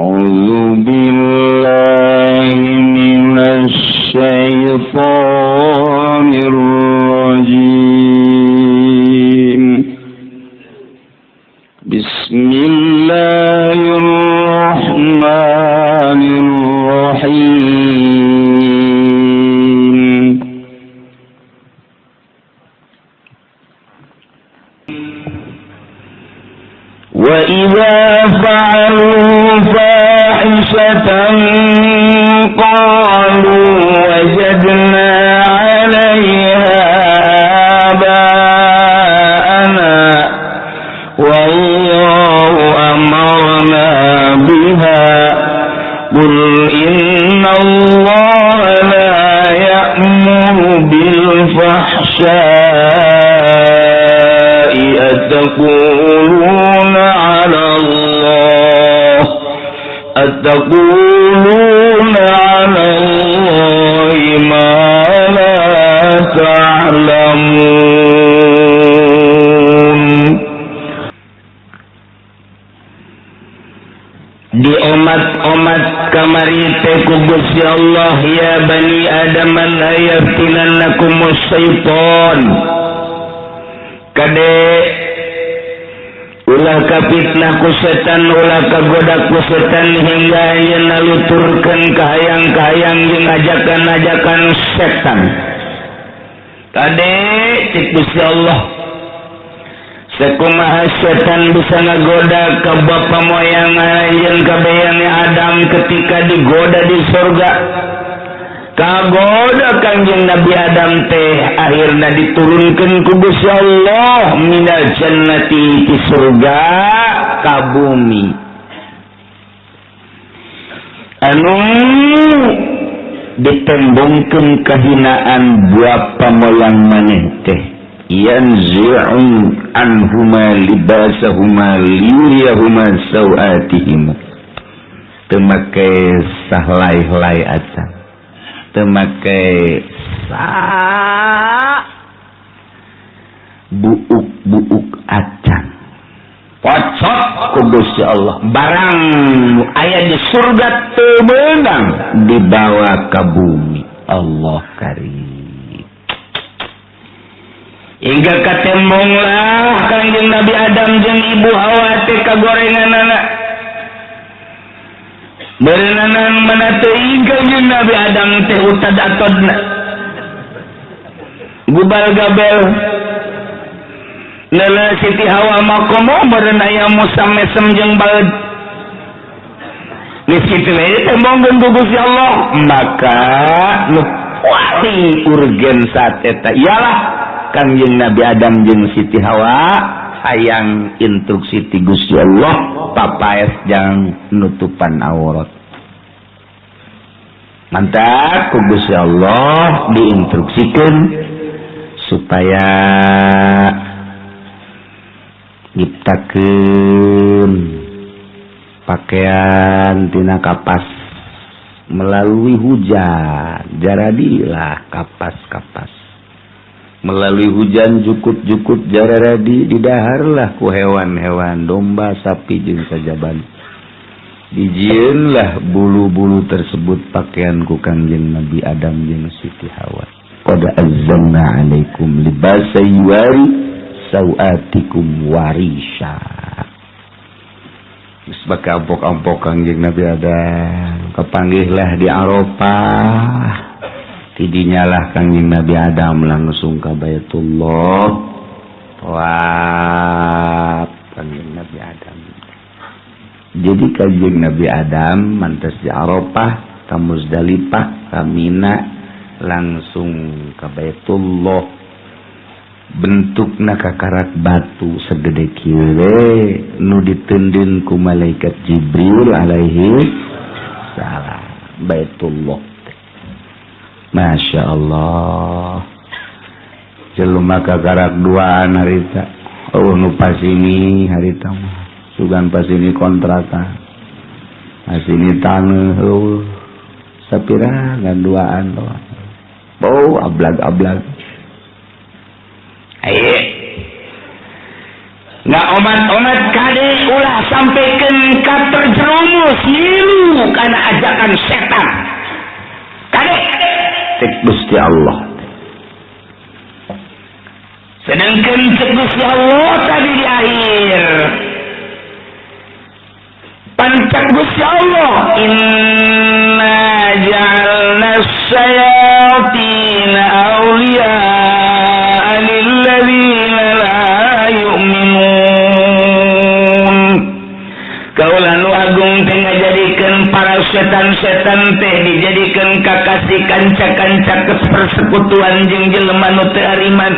أعوذ بالله من الشيطان الرجيم بسم الله الرحمن الرحيم وإذا فعلوا فاحشة قالوا وجدنا عليها آباءنا والله أمرنا بها قل إن الله لا يأمر بالفحشاء أتقولون على الله ما لا تعلمون. Di omat-omat kamari teh ku Gusti Allah, ya bani Adam la yaftinannakumus syaitan. Kade ulah kapitnah ku setan, ulah kagoda ku setan hingga yen naluturkeun kahayang-kahayang jeung ajakan-ajakan setan. Tade cik Gusti Allah, sakumaha setan bisa ngagoda ka bapa moyang ayeun kabayang Adam ketika digoda di surga. Kagoda Kangjeng Nabi Adam teh akhirna diturunkeun ku Gusti Allah minal jannati ti surga ka bumi. Anu ditembongkeun kahinaan bapa moyang maneh teh yanzi'u anhuma libasahuma liyuriyahuma sawatihima. Teu make sahlai-helai acan, temakai buuk acan pocot ku Gusti Allah. Barang aya di surga teu meunang dibawa ka bumi. Allah karim. Hingga katembonglah Kangjeng Nabi Adam jeung Ibu Hawa teh kagorenganana. Berenangan menatui Kangjeng Nabi Adam teh utad atodna gubal gabel lala Siti Hawa makomo meureun aya Musa mesem jeung baeud geus kitu we tembongkeun ku Gusti Allah. Maka nu paling urgen saat eta ialah Kangjeng Nabi Adam jeung Siti Hawa hayang instruksi ti Gusti Allah papaes jang nutupan aurat. Mantap ku Gusti Allah diinstruksikeun supaya nyiptakeun pakaian tina kapas melalui hujan. Jaradilah kapas-kapas melalui hujan jukut-jukut jararadi didaharlah ku hewan-hewan domba, sapi jeung sajaban. Dijieunlah bulu-bulu tersebut pakaian ku Kangjeng Nabi Adam jeung Siti Hawa. Qad azzalna alaikum libasa yuwari sawatikum warisha. Geus baka ampok-ampok Kangjeng Nabi Adam kapanggihlah di Arafah. Tidinyalah Kangjeng Nabi Adam langsung ka Baitullah. Tawaf Kangjeng Nabi Adam. Jadi Kangjeng Nabi Adam mantas di Arafah, ka Muzdalifah, ka Mina, langsung ka Baitullah. Bentukna kakarak batu segede kieu nu diteundeun ku malaikat Jibril alaihi salam. Baitullah. Masya Allah. Jelema kakarak duaan harita. Oh nu pasini harita mah. Sugan pasini kontrakan. Pasini taneuh. Sapira ngaduaan doang. Bau ablag-ablag. Aye. Nggak omat-omat kade ulah sampaikan ka terjerumus terus nilu karena ajakan setan. Kadek cek Gusti Allah. Sedangkan cek Gusti Allah tadi di akhir pancak Gusti Allah, inna ja'alna syayatina awliya'a lilladzina la yu'minun. Kaulah nu agung teh ngajadikeun para setan-setan teh dijadikeun kakasih kanca-kanca persekutuan jeung jelema nu teu ariman.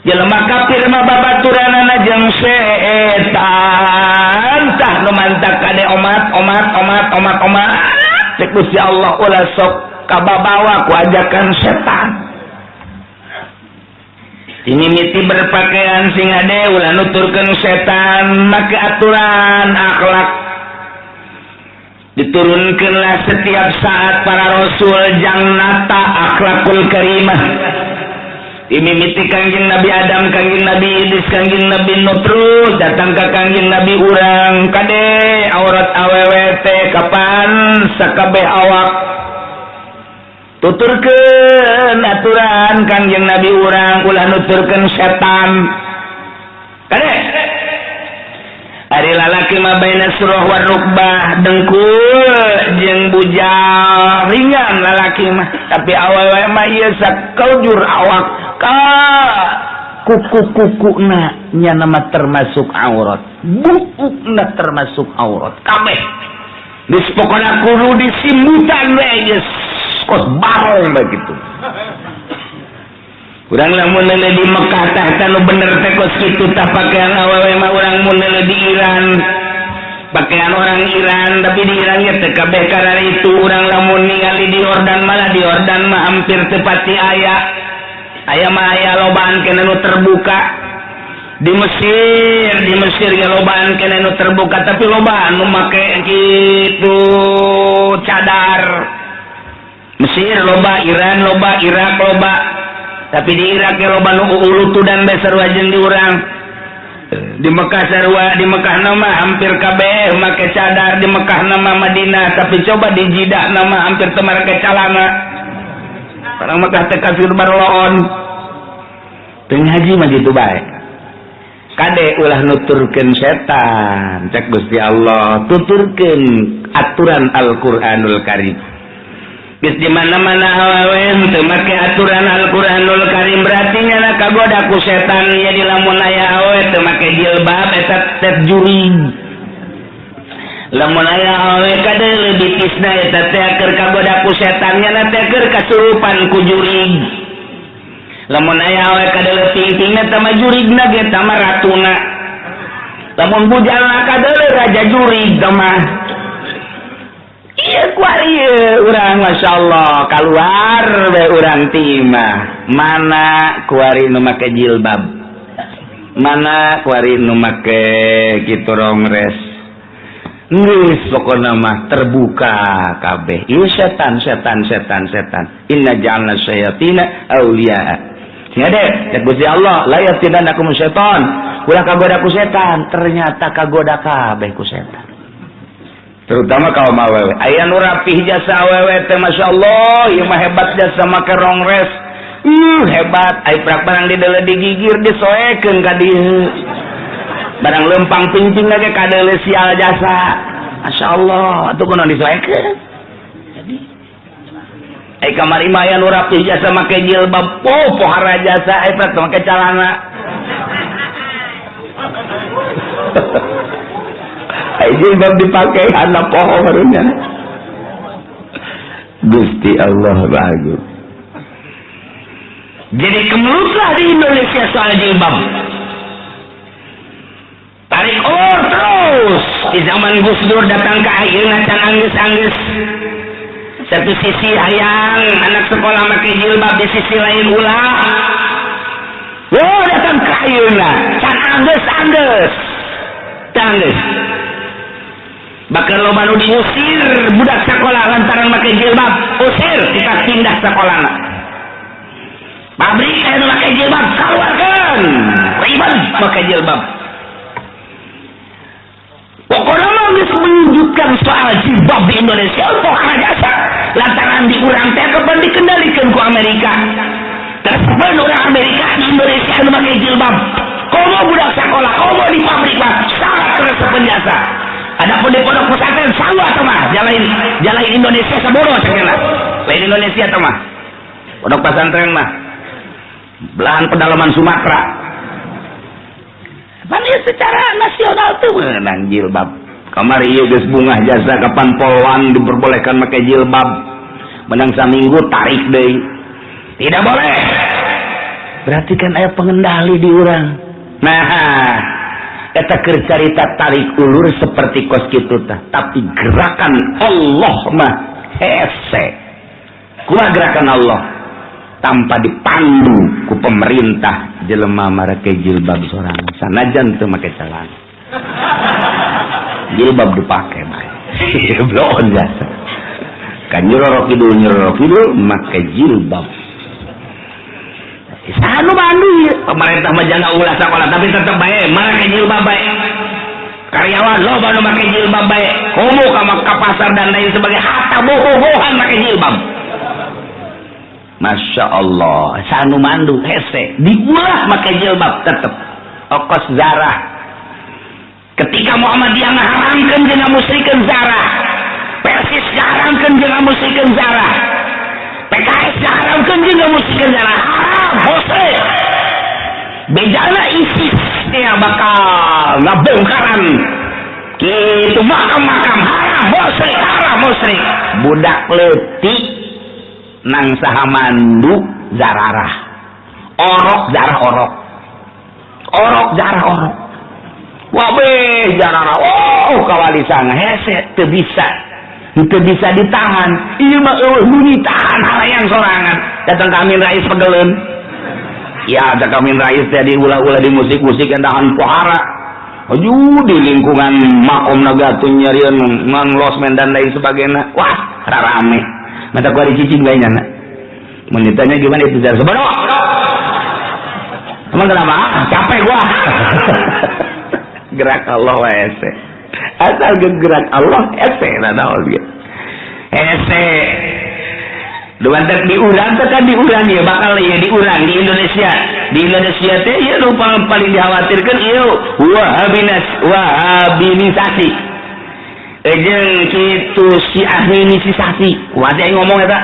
Jelema kafir mah babaturanana jeung setan tah nu mantak kade omat cek Gusti Allah ulah sok kababawa ku ajakan setan. Dimimiti berpakaian sing ade ulah nuturkeun setan make aturan akhlak. Diturunkeunlah setiap saat para rasul jang nata akhlakul karimah. Dimimiti kangjeng Nabi Adam, kangjeng Nabi Idris, kangjeng Nabi Nuh terus datang ke kangjeng Nabi urang kade aurat awewe teh kapan sakabeh awak tuturkeun aturan kangjeng Nabi urang ulah nuturkeun setan kade ari lalaki mah baina surah wa rukbah dengkul jeung bujal ringan lalaki mah tapi awewe mah ieu sakaujur awak ka kuku-kukuna nya nama termasuk aurat, buukna termasuk aurat kabeh geus pokona kudu disimbutan we geus kos barong begitu. Urang lamun di Mekah tah tanu bener teh kos kitu tah pakaian awewe mah urang mun di Iran pakaian orang Iran tapi di Iran ge teh kabeh karena itu urang lamun ningali di Yordan malah di Yordan mah hampir teu pati aya mah aya lobaan kena nu terbuka. Di Mesir ge lobaan kena nu terbuka tapi lobaan nu make kitu cadar. Mesir loba, Iran loba, Irak loba. Tapi di Irak ge loba nu ulutudan be sarua jeung di urang. Di Mekah sarua, di Mekah nama hampir kabeh make cadar, di Mekah nama Madinah tapi coba di Jeddah nama hampir teu make calana. Orang Mekah teh kafir barloon. Teu ngaji mah gitu bae. Kade ulah nuturkeun setan, cek Gusti Allah, tuturkeun aturan Al-Qur'anul Karim. Geus di mana-mana awewe teu make aturan Al-Qur'anul Karim berarti nya kagoda ku setan nya di lamun aya awewe teu make jilbab eta teh jurig. Lamun aya awewe kade leuwih tisna eta teh keur kagoda ku setan nya teh keur kasurupan ku jurig. Lamun aya awewe kade leuwih tingna teh mah jurigna ge tah mah ratuna. Lamun bujalna kade raja jurig tah mah. Iya kuari urang masyaallah keluar we urang timah. Mana kuari nu make jilbab? Mana kuari nu make kitu rongres? Geus pokona mah terbuka kabeh. Ieu setan. Inna ja'alna syayatina awliya. Ngade, Gusti Allah, la yaftinakum syaitan. Ulah kagoda ku setan, ternyata kagoda kabeh ku setan. Terutama kaum awewe. Aya nu rapih jasa awewe teh masyaallah, ieu mah hebat jasa make rongres. Hebat, ai prak barang di deuleu digigir disoekeun ka dieu. Barang lempang pincing lagi kadele sial jasa. Masyaallah, atuh kunaon disoekeun. Jadi kamari mah aya nu rapih jasa make jilbab, pohara jasa ai prak make calana. Ai jilbab dipakai anak poho barunya. Gusti Allah bagus. Jadi kemelutlah di Indonesia soal jilbab. Tarik ulur terus. Di zaman Gus Dur datang ke ayeuna can anggeus-anggeus. Satu sisi hayang anak sekolah make jilbab, di sisi lain ulah. Datang ke ayeuna can anggeus-anggeus. Tanggeus. Bakal loba nu diusir budak sekolah lantaran make jilbab, usir kita pindah sekolahna. Pabrik anu make jilbab keluarkan, ribet make jilbab. Pokoknya mah geus mewujudkan soal jilbab di Indonesia untuk jasa lantaran di urang teh kapan dikendalikan ku Amerika. Terus orang Amerika di Indonesia nu make jilbab. Komo budak sekolah, komo di pabrik mah sangat terus penjasa. Adapun di pondok pesantren salah teh mah, jalain Indonesia sabodo sakeuna. Lain Indonesia teh mah. Pondok pesantren mah belahan pedalaman Sumatera. Pan secara nasional tuh menang jilbab. Kamari ieu geus bungah jasa kapan polwan diperbolehkan make jilbab. Menang saminggu tarik deui. Tidak boleh. Berarti kan aya pengendali di urang. Nah, eta keur carita tarik ulur seperti kos kitu tah, tapi gerakan Allah mah hese. Kumaha gerakan Allah? Tanpa dipandu ku pemerintah jelema make jilbab sorangan sanajan teu make celana. Jilbab dipake bae. Belum jasa. Kan nyerorok kidul make jilbab. Sanu bandu ya. Pemerintah mah jangan ulah sekolah tapi tetep bae make jilbab bae. Karyawan lo baru make jilbab bae. Komo ka pasar dan lain sebagainya hatta boho-bohan make jilbab. Masya Allah, sanu mandu hese diulah make jilbab tetep. Okos zarah. Ketika Muhammadiyah ngaharamkeun jeung ngamusrikeun zarah. Persis ngaharamkeun jeung ngamusrikeun zarah. PKS ngaharamkeun jeung ngamusrikeun zarah. Haram, hose. Bejana ISIS dia bakal ngabongkaran. Kitu makam-makam haram, musyrik. Budak leutik nang saha mandu zararah. Orok zarah orok. Orok zarah orok. Wabeh zararah. Oh, kawalisana hese teu bisa. Teu bisa ditahan. Ieu mah eueuh nu ditahan halayan sorangan. Datang ka Amin Rais pegeleun. Ya, ada Amin Rais teh diulah-ulah di musik-musik endahan pohara. Aju di lingkungan makom nagatun nyarieun ngan losmen dan lain sebagainya. Wah, rarame. Mata gua dicicing lainnya nak. Menitanya gimana itu jar sebenarnya? Emang kenapa? Capek gua. Gerak Allah ese. Asal gerak Allah ese nanaon gitu. Ese. Duantek diurang kan diurang ya bakal ya diurang di Indonesia. Di Indonesia teh ieu nu paling dikhawatirkeun ieu wahabinisasi. Jeung kitu syiahinisasi. Wajah ngomong eta.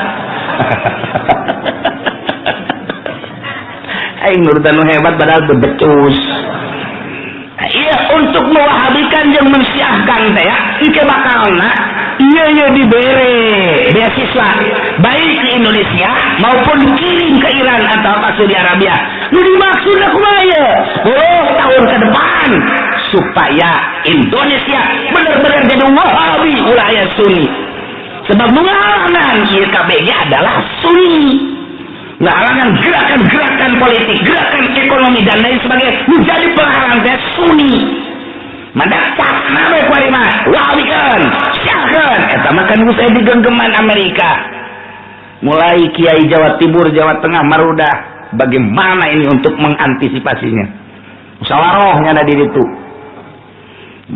Aing nurutan nu hebat padahal teu becus. Iya untuk mewahabikan jeung mensiahkan teh ya. Ike bakalna ieu dibere beasiswa baik di Indonesia maupun dikirim ke Iran atau ke Saudi Arabia. Nu dimaksud kumaha ye? 10 tahun ke depan supaya Indonesia benar-benar jadi Wahabi ulah aya Sunni. Sebab mengalangan IKBG adalah Sunni. Mengalangan gerakan-gerakan politik, gerakan ekonomi dan lain sebagainya menjadi penghalang teh Sunni. Mendapat nama kuarima Wahabikan, siakan. Eta makan usai digenggeman Amerika. Mulai Kiai Jawa Timur, Jawa Tengah, Marudah. Bagaimana ini untuk mengantisipasinya? Musyawarahnya ada di situ.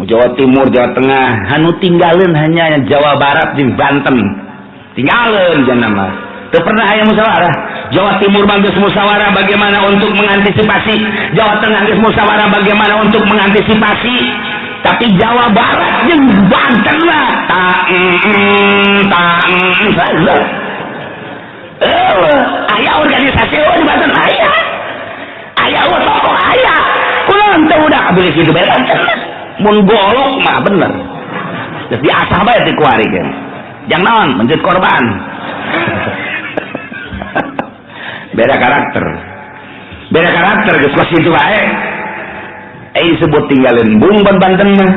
Jawa Timur, Jawa Tengah, hanu tinggalin hanya Jawa Barat di Banten. Tinggalin jangan nama. Tidak pernah ayah musyawarah. Jawa Timur bagus musyawarah bagaimana untuk mengantisipasi. Jawa Tengah bagus musyawarah bagaimana untuk mengantisipasi. Tapi Jawa Barat yang Banten lah. Saja. Ayah organisasi di Banten ayah. Ayah tokoh ayah. Kulang tuh udah boleh situ beran. Mun golok mah bener. Jadi asah bae ti kuari kan. Jangan menjadi korban. Beda karakter geus kos kitu bae. Disebut tinggalin bung Banten mah.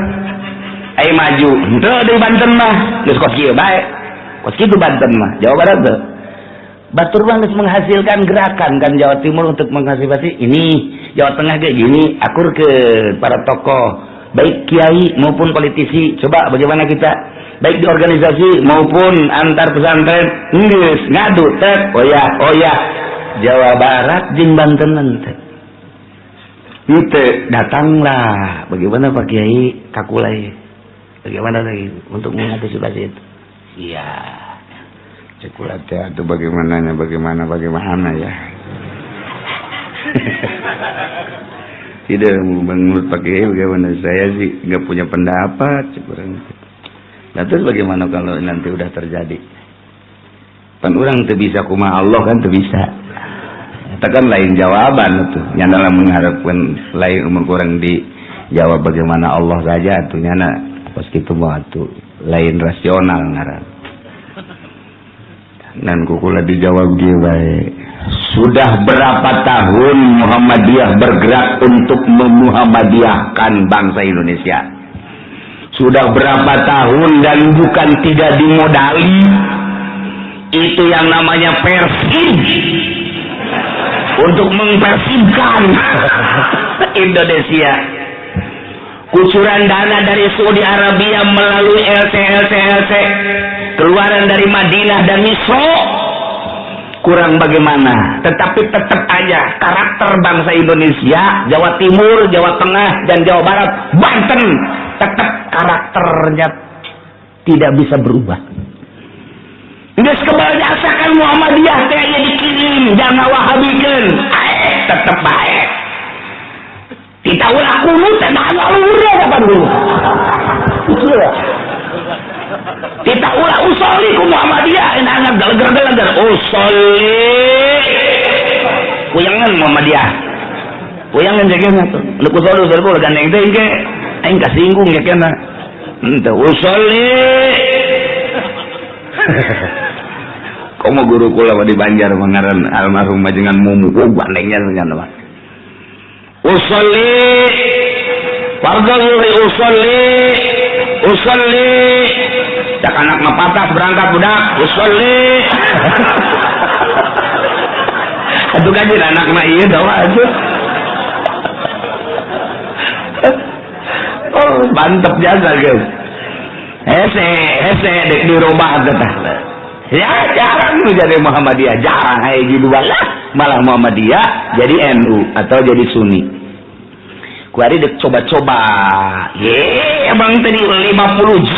Maju henteu di Banten mah geus kos kieu bae. Kos kitu Banten mah. Jawa Barat teh. Batur mah geus menghasilkan gerakan kan Jawa Timur untuk mengantisipasi ini, Jawa Tengah kayak gini, akur ke para tokoh baik kiai maupun politisi. Coba bagaimana kita baik di organisasi maupun antar pesantren geus ngadu tek oh ya Jawa Barat jeung Banten teh. Itu datanglah bagaimana Pak Kiai kakulai. Bagaimana lagi untuk mengantisipasi itu? Iya. Cekulat ya, itu bagaimana ya. Tidak, menurut Pak Kiai bagaimana? Saya sih nggak punya pendapat. Nah terus bagaimana kalau nanti udah terjadi? Pan orang tuh bisa kumaha Allah kan tuh bisa. Itu kan lain jawaban tuh. Yang dalam mengharapkan lain umur kurang dijawab bagaimana Allah saja tuh nyana pas gitu mah tuh lain rasional ngaran. Dan kukula dijawab dia baik. Sudah berapa tahun Muhammadiyah bergerak untuk memuhammadiyahkan bangsa Indonesia? Sudah berapa tahun dan bukan tidak dimodali. Itu yang namanya persib. Untuk mempersibkan Indonesia. Kucuran dana dari Saudi Arabia melalui LC. Keluaran dari Madinah dan Misro. Kurang bagaimana. Tetapi tetap aja karakter bangsa Indonesia, Jawa Timur, Jawa Tengah, dan Jawa Barat, Banten, tetap karakternya tidak bisa berubah. Nges kebanyakan Muhammadiyah kayaknya dikirim, jangan wahabikan, tetap baik. Kita ulah kuno, tenang ulah apa dulu. Itu ya. Kita ulah usolli ku Muhammadiyah, enak geleger-geleger usolli. Kuyangan Muhammadiyah. Kuyangan jagana tuh. Lu usolli ulah gandeng teh engke. Aing kasinggung ya kana. Henteu usolli. Komo guru kula di Banjar mengaran almarhum majengan mumu. Oh gandengnya dengan apa? Usolli. Warga usolli. Cak anak mapatas berangkat budak usolli. Aduh kan anak mah ieu dawa aduh. Oh mantep jaga guys. Hese dek dirubah tah. Ya jarang jadi Muhammadiyah, jarang haji dua lah. Malah Muhammadiyah jadi NU atau jadi Sunni. Kuari dek coba-coba. Abang tadi 50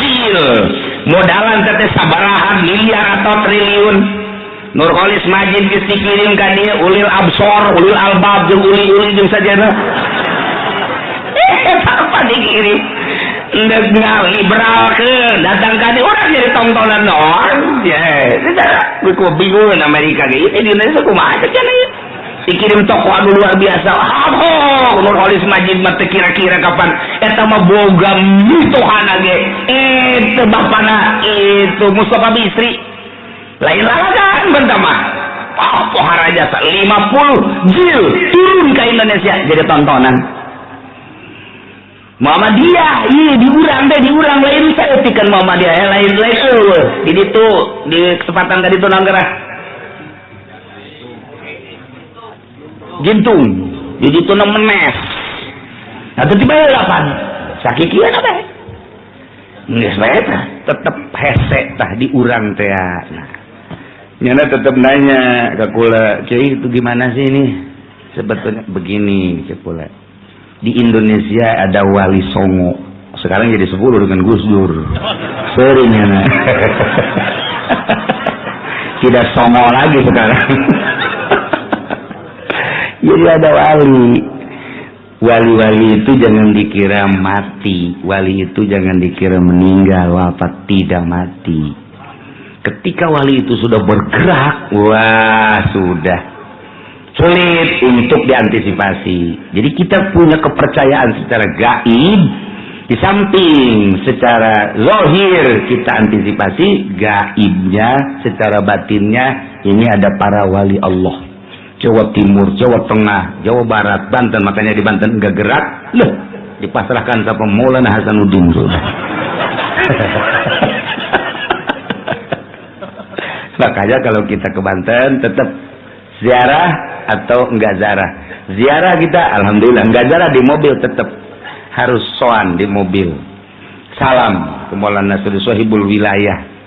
jil. Modalan teteh sabarahan miliar atau triliun. Nurholis Majid geus dikirim ka dieu ulil absor, ulil albab jeung uli-uli jeung sajana. Apa dikirim? Ndek liberal ke datang ka dieu urang jadi tontonan doang. Ya, kita bingung Amerika ge. Ini di Indonesia kumaha cenah. Dikirim tokoh anu luar biasa. Nurholis Majid mah kira-kira kapan eta mah boga mitohana ge. Eta bapana itu Mustafa Bisri. Lain lalagan bentar mah. Pohara jasa 50 jil turun ke Indonesia jadi tontonan. Muhammadiyah, iya diurang lain saya tikan Muhammadiyah lain di ditu di kesempatan tadi tu nanggerah. Gintung, jadi itu menes. Nah, tiba lapan. Sakikian apa? Nggak sebaiknya, tetap hese tah diurang teh. Nah, nyana tetap nanya ke kula, Kiai itu gimana sih ini? Sebetulnya begini, Kepula. Di Indonesia ada Wali Songo. Sekarang jadi 10 dengan Gus Dur. Sering nyana. Tidak songo lagi sekarang. Jadi ada wali itu jangan dikira mati, wali itu jangan dikira meninggal, wafat, tidak mati. Ketika wali itu sudah bergerak, wah sudah sulit untuk diantisipasi. Jadi kita punya kepercayaan secara gaib, di samping secara zahir kita antisipasi, gaibnya secara batinnya ini ada para wali Allah. Jawa Timur, Jawa Tengah, Jawa Barat, Banten, makanya di Banten enggak gerak, loh, dipasrahkan sama Maulana Hasanuddin sudah. Makanya kalau kita ke Banten tetap ziarah atau enggak ziarah. Ziarah kita alhamdulillah, enggak ziarah di mobil tetap harus soan di mobil. Salam ke Maulana Sahibul Wilayah.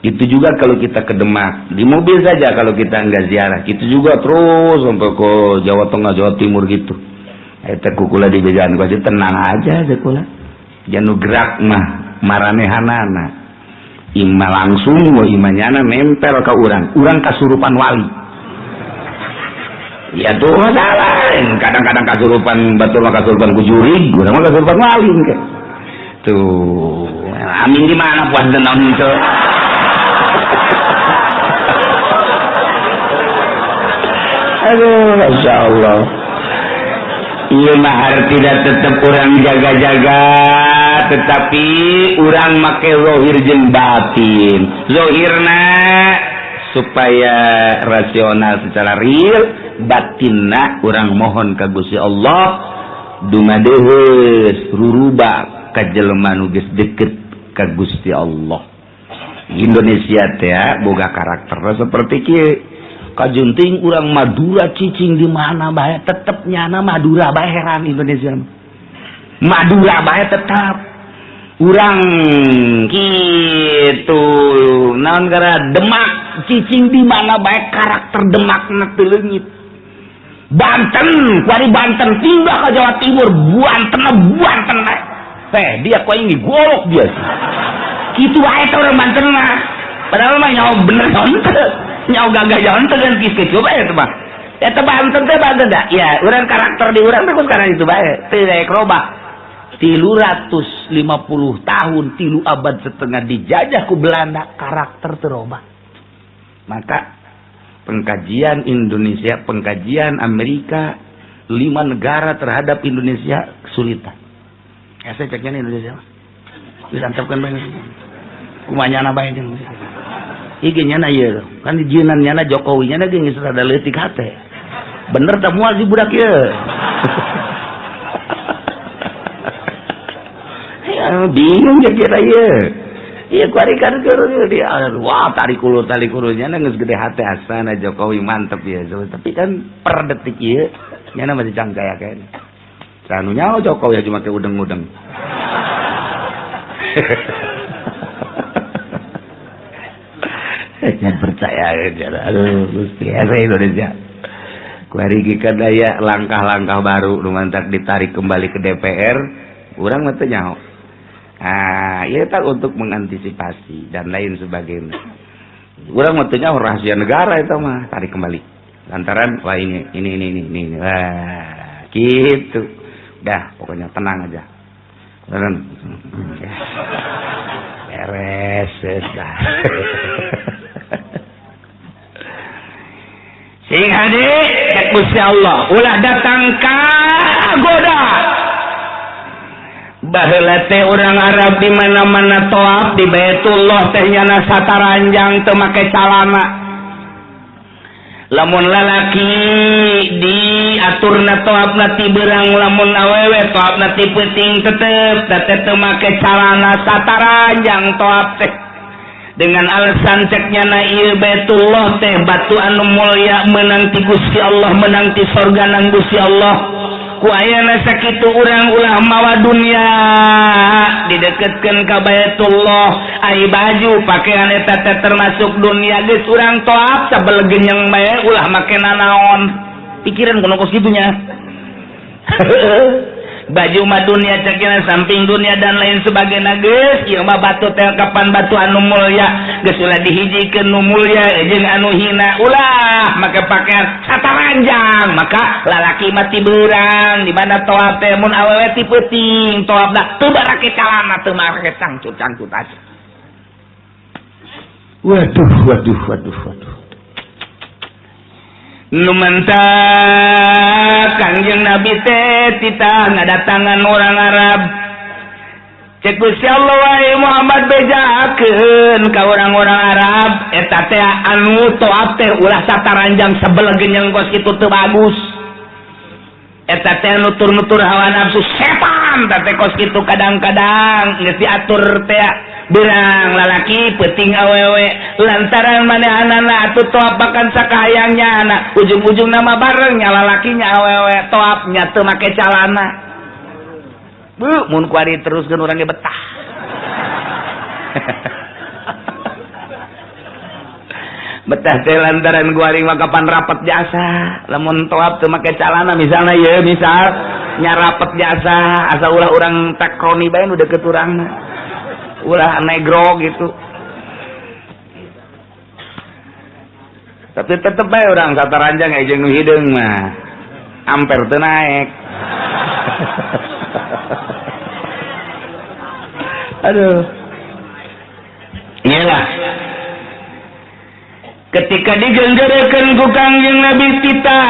Itu juga kalau kita ke Demak di mobil saja, kalau kita enggak ziarah itu juga terus sampai ke Jawa Tengah, Jawa Timur gitu. Eta kukula di jajan gua tenang aja kula. Jangan gerak mah maranehanana ima langsung imanyana nempel ke urang kasurupan wali. Ya tuh masalah, kadang-kadang kasurupan betul mah kasurupan kujurig, urang mah kasurupan wali ke. Tuh, amin di mana puas denon itu? Aduh, Masya Allah. Iya mah tidak tetap orang jaga-jaga, tetapi orang make zohir jeung batin. Zohirna supaya rasional secara real, batinna orang mohon ka Gusti Allah dumadeheus ruruba ka jelema nu geus deukeut ka Gusti Allah. Indonesia teh boga karakter seperti kieu. Kajunting urang Madura cicing di mana bae tetep nyana Madura bae heran Indonesia. Madura bae tetap urang kitu naon gara Demak cicing di mana bae karakter Demakna teu leungit. Banten kuari Banten pindah ke Jawa Timur Banten bae. Dia kok ini golok dia. Kitu bae teh urang Banten mah. Padahal mah nyaho bener nyaw gagah jalan tegan kis coba ya teman eta Banten teh Banten dah ya urang karakter di urang teh sekarang itu bae teu daek robah 350 tahun 3 abad setengah dijajah ku Belanda karakter teu robah. Maka pengkajian Indonesia pengkajian Amerika 5 negara terhadap Indonesia kesulitan ya saya ceknya Indonesia disantapkan bae kumanyana bae jeung iki nyana ieu kan dijieunan nyana Jokowi nyana ge geus rada leutik hate bener teh moal si budak ieu ya bingung ya kira ieu ieu kuari kan dia wah tarik ulur nyana geus gede hate asana Jokowi mantep ya tapi kan per detik ieu nyana masih cangkaya kae sanu nyaho Jokowi cuma ke udeng-udeng jangan percaya aja. Aduh, Gusti Indonesia. Kuari gikan daya langkah-langkah baru lumantar ditarik kembali ke DPR, urang mah teu nyaho. Ah, ieu tah untuk mengantisipasi dan lain sebagainya. Urang mah teu nyaho rahasia negara eta mah, tarik kembali. Lantaran wah ini. Wah, gitu. Dah, pokoknya tenang aja. Beres dah. Sing hade cek Gusti Allah ulah datang ka goda baheula teh urang Arab di mana-mana tawaf di Baitullah teh nyana sataranjang teu make calana lamun lalaki diaturna tawafna ti beurang lamun awewe tawafna ti peuting tetep teu make calana sataranjang tawaf teh dengan alasan ceknya na ieu Baitullah teh batu anu mulya menang ti Gusti Allah menang ti sorga nang Gusti Allah ku ayana sakitu urang ulah mawa dunya dideketkeun ka Baitullah ai baju pakaian eta teh termasuk dunya geus urang toab sabelegenyeng bae ulah make nanaon pikiran kono kos kitunya baju mah dunia cekina samping dunia dan lain sebagainya geus ieu mah batu teh kapan batu anu mulya geus ulah dihijikeun nu mulya jeung anu hina ulah make pakaian sataranjang maka lalaki mah ti beurang di mana tawaf teh mun awewe ti peuting tawafna teu barake calana teu make cangcut aja. Waduh. Numanta Kangjeng Nabi teh titah ngadatangan orang Arab cek Gusti Allah wae Muhammad bejakeun ka orang-orang Arab eta teh anu toab teh ulah sataranjang sabelegenyeng kos kitu teu bagus eta teh nutur-nutur hawa nafsu setan teh kos kitu kadang-kadang geus diatur teh berang lalaki peuting awewe lantaran manehanana atuh toab bakan sakahayangnya anak ujung-ujung nama barengnya lalakinya awewe toabnya teu make calana mun kuari teruskeun urang ge betah betah teh lantaran kuari mah kapan rapat jasa lamun toab teu make calana misalna ieu misal nya rapet jasa asa ulah urang takroni bae nu deukeut urangna ulah negro gitu. Tapi tetep bae urang sataranjang jeung nu hideung mah amper teu naek. Aduh. Iyalah. Ketika digenggerekeun ku Kangjeng Nabi kita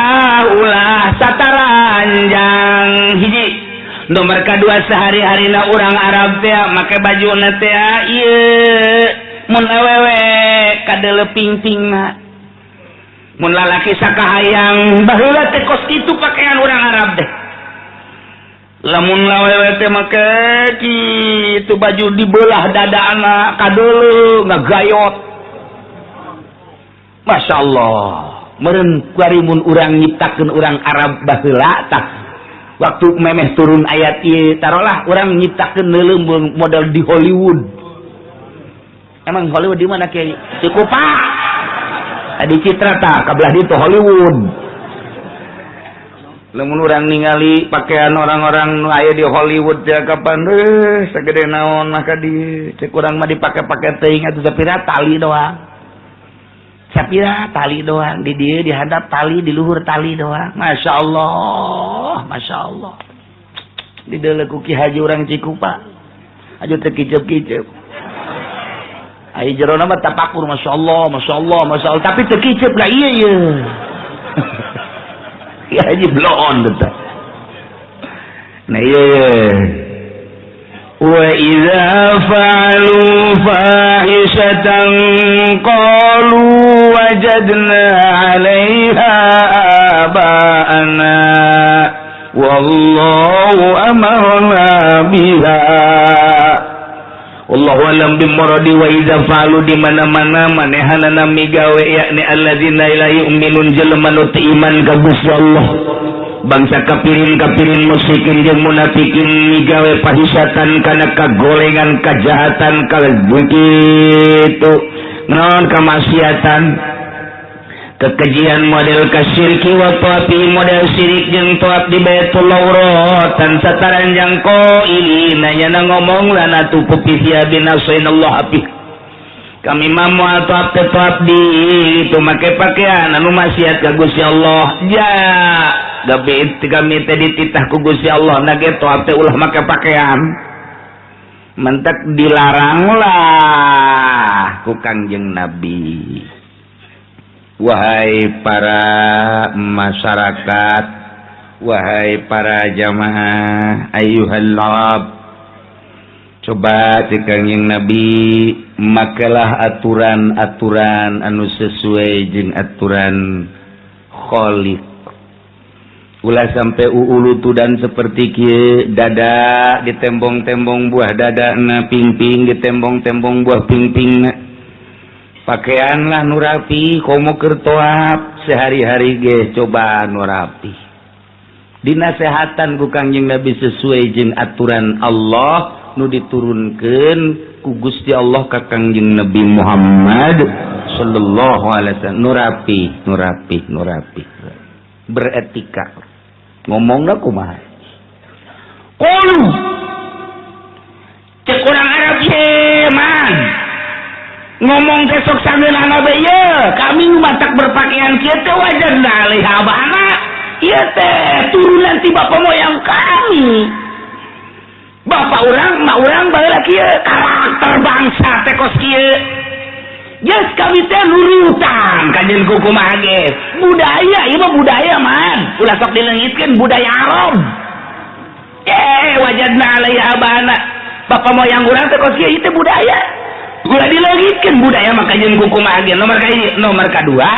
ulah sataranjang hiji. Nomor kedua sehari-harina urang Arab teh make bajuna teh ieu mun awewe kadeleping-pingna. Mun lalaki sakahayang baheula teh kos kitu pakaian urang Arab teh. Lamun awewe teh make kitu baju dibelah dadaana kadeuleu ngagayot. Masya Allah, meureun kuarimun urang nyiptakeun urang Arab baheula tah waktu memeh turun ayat ieu tarolah urang nyiptakeun neuleuh model di Hollywood. Emang Hollywood di mana kieu? Cukup Pak. Adi Citra tah kabelah ditu Hollywood. Lamun urang ningali pakaian orang-orang nu aya di Hollywood teh kapan sagede naon mah ka dieu cek urang mah dipake-pake teuing atuh sapira tali doang. Sapira tali doang di dia dihadap tali di luhur tali doang. Masya Allah, masya Allah. Di dalam kuki haji orang Cikupa, aja terkicep-kicep. Ayo jero nama tapakur, masya Allah, masya Allah, masya Allah. Tapi terkicep lah iya iya. Ya haji blon betul. Nah iya iya. وَإِذَا فَعَلُوا فَاحِشَةً قَالُوا وَجَدْنَا عَلَيْهَا آبَاءَنَا وَاللَّهُ أَمَرْنَا بِهَا. Wallahu alam bimuradi. Wa idza fa'alu di mana-mana manehanana migawe yakni alladzina la yu'minun jelema nu iman ka Gusti Allah. Bangsa kapirin musyrikin jeung munafikin migawe pahisatan kana kagolengan kajahatan kitu naon kamaksiatan kekejian model kasyirki wa taati model syirik jeung taat di Baitullah uratan sataranjang qailina nya ngomong lana tu pupisia binasainallah apih kami mamu atau tetap di itu make pakaian anu maksiat ka Gusti Allah ja gabe kami teh dititah ku Gusti Allah nage toab teh ulah make pakaian mentek dilarang lah ku Kangjeng Nabi. Wahai para masyarakat, wahai para jamaah ayyuhal lab, coba cek Kangjeng Nabi makalah aturan-aturan anu sesuai jeung aturan Khaliq. Ulah sampai uulutudan seperti kieu dada ditembong-tembong buah dadana pingping ditembong-tembong buah pingpingna. Pakaian lah nu rapi komo keur toab sehari-hari ge coba nu rapi. Dinasehatan ku Kangjeng Nabi sesuai jeung aturan Allah nu diturunkeun ku Gusti Allah ka Kangjeng Nabi Muhammad sallallahu alaihi wasallam nu rapi beretika ngomongna kumaha qul cek urang Arab ye man ngomong ke sok sangeunana bae ye kami matak berpakaian kieu teh wajadna alaiha abana ieu teh turunan ti bapa moyang kami. Bapak orang, mak orang baheula kieu karakter bangsa teh kos kieu. Yes kami teh nurutan kajen kumaha ge. Budaya ieu mah budaya man. Ulah sok dileungitkeun budaya Arab. Wajadna alaiha abana. Bapak moyang urang teh kos kieu ieu teh budaya. Ulah dileungitkeun budaya mah kajen kumaha ge. Nomor kadua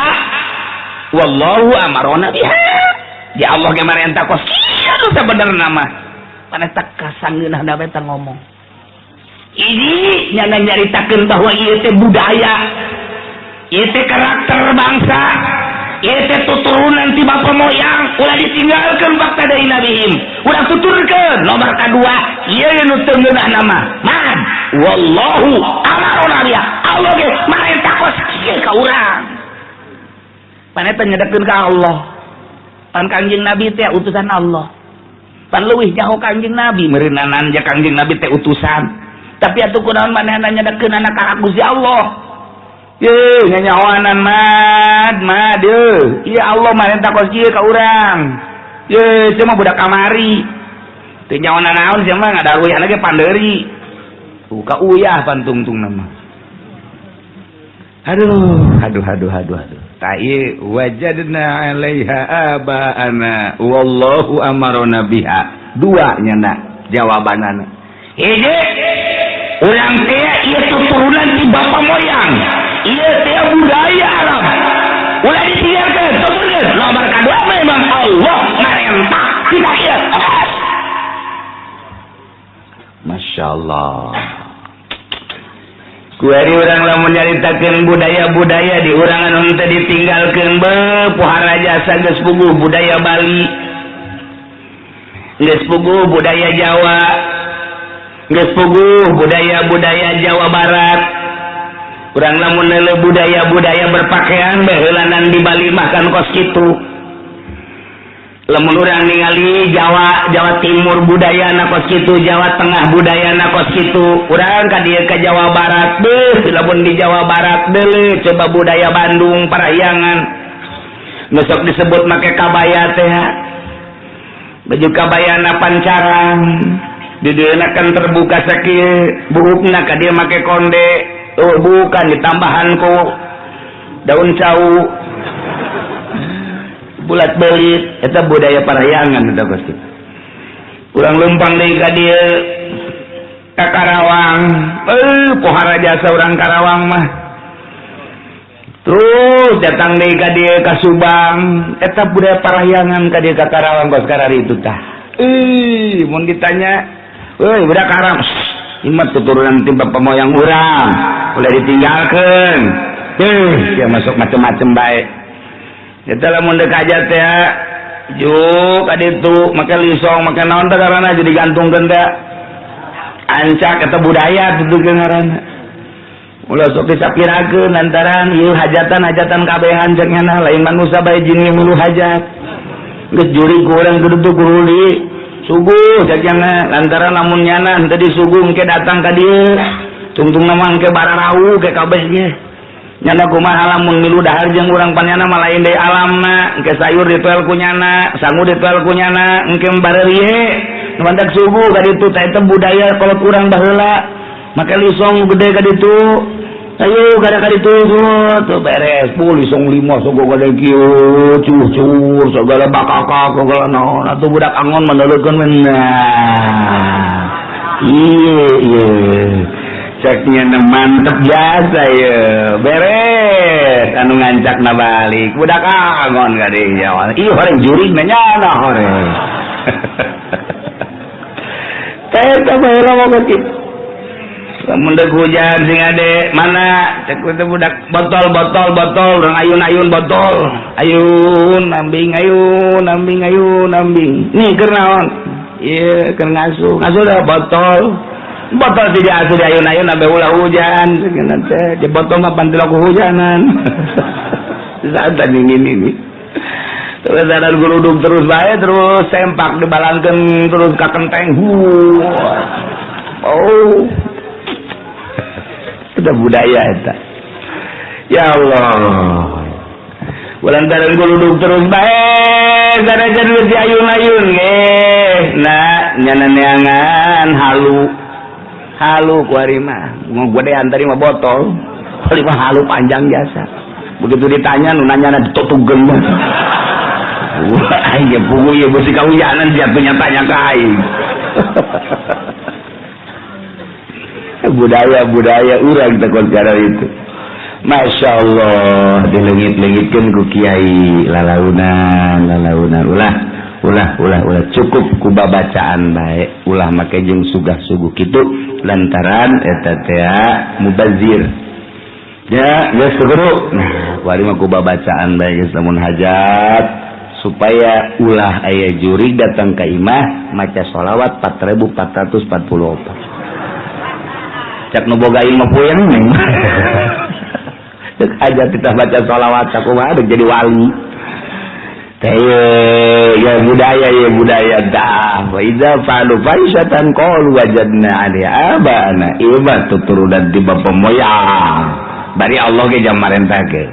wallahu amarona biha. Ya Allah ge marentah kos kieu nu sabenerna mah. Paneta kasangeunah da beta ngomong. Ini nyana nyaritakeun bahwa ieu teh budaya. Ieu teh karakter bangsa. Ieu teh tuturunan ti bapa moyang ulah ditinggalkeun bakta deui nabihim. Ulah tuturkeun nomor kadua ieu nu teu ngeunah nama. Man, wallahu amarona biha. Allah ge marentah kos kieu ka urang. Paneta nyedekeun ka Allah. Pan Kangjeng Nabi teh utusan Allah. Pan leuwih nyaho Kangjeng Nabi meureunanan ja Kangjeng Nabi teh utusan tapi atuh kunaon manehna nyedekeun anak ka Gusti Allah. Ye nyanyawanan mad ye. Ya Allah maneh takos kieu ka urang. Ye cuma budak kamari. Teu nyawana naon sia mah ngadaruyan ge pandeuri. Ka uyah pantungtung nama. Aduh. Tai wajadna 'alaiha abaana wallahu amarona biha. Dua nyana jawabanana. Hiji urang teh ieu turunan ti bapa moyang. Ieu teh budaya Arab. Ulah ditinggalkeun, tuturkeun. Nomor kadua memang Allah marentah kita ieu. Masya Allah. Kuari orang lamun nyaritakeun budaya-budaya di urang anu teu ditinggalkeun pohara jasa geus puguh budaya Bali. Geus puguh budaya Jawa. Geus puguh budaya-budaya Jawa Barat. Urang lamun neuleuh budaya-budaya berpakaian baheulanan di Bali mah kan kos kitu. Lamun urang ningali Jawa Timur budaya na kos kitu, Jawa Tengah budaya na kos kitu. Urang ka dieu ka Jawa Barat, lamun di Jawa Barat deuleu coba budaya Bandung parahyangan. Besok disebut make kabaya teh. Baju kabayana pancarang. Di dieuna kan terbuka sakieu, buukna ka dieu make konde. Oh, bukan ditambahan ku daun cau. Bulat belit eta budaya parahyangan eta pasti. Urang lempang deui ka dieu ka Karawang. Pohara jasa urang Karawang mah. Terus datang deui ka dieu ka Subang, eta budaya parahyangan ka dieu ka Karawang kos karari itu tah. Mun ditanya, "Euy, budak Karawang, imat turunan ti bapa moyang urang, ulah ditinggalkeun." Dia masuk macem-macem bae. Kita lamun dek aja teh juk aditu make lisong make naon teh karana jadi gantungkeun teh ancak eta budaya dudukeun ngaranna. Ulah sok disapirakeun lantaran ieu hajatan kabehan cek nyana lain manusia bae jin mulu hajat. Geus juri ku urang dudu guruli suguh cek nyana lantaran lamun nyana teu disuguh engke datang ka dieu. Tungtung nama engke bararau ke kabeh ge. Nyana kumaha lamun milu dahar jeung urang panjana mah lain deui alamna, engke sayur dituel ku nyana, sangu dituel ku nyana, engke bareurihe nu mantak subuh ka ditu teh eta budaya kolot urang baheula. Make lisong gede ka ditu. Ayo kada ka ditu tuh beres pul lisong 5 sogo gede kieu, cucur segala bakaka segala naon. Atuh budak angon meneulekeun menah. Iya. Ceknya mantep biasa ya beres anu ngancak na balik budak angon ka deui Jawa. Ieu horeng jurig na nyana horeng. Teh teh baheula mah kitu. Lamun deuk hujan sing ade mana cek teh budak botol urang ayun-ayun botol. Ayun nambing. Nih keur naon? Ieu keur ngasuh dah botol. Botol tidak asuh di ayun-ayun sampai ulah hujan segala teh di botol mah pantil aku hujanan. Saat ini terus ada geruduk terus bae terus sempak dibalangkeun terus ka kenteng. Oh itu budaya eta. Ya Allah Walantaran geruduk terus bae gara-gara di ayun-ayun ge nah nyananeangan halu kuari mah mau godean tadi mah botol kali mah halu panjang jasa begitu ditanya nu nanya ditutugeun mah aya pugu ieu beusi kawijanan jatuhnya tanya ka aing budaya urang teh cara itu Masya Allah dilengit-lengitkeun ku kiai lalaunan ulah cukup ku babacaan bae ulah make jeung sugah-suguh kitu lantaran eta teh mubazir ya geus guru nah kuari mah ku babacaan bae geus lamun hajat supaya ulah aya jurig datang ka imah maca sholawat 4444 cak nu boga imah puyeng neng deuk hajat kita baca sholawat sakumaha deuk jadi wali teh ya budaya dah. Wa idza fa'alu fahisatan qalu wajadna 'alaiha abana. Iba tuturunan di bapak moyang. Bari Allah ge jam marentake.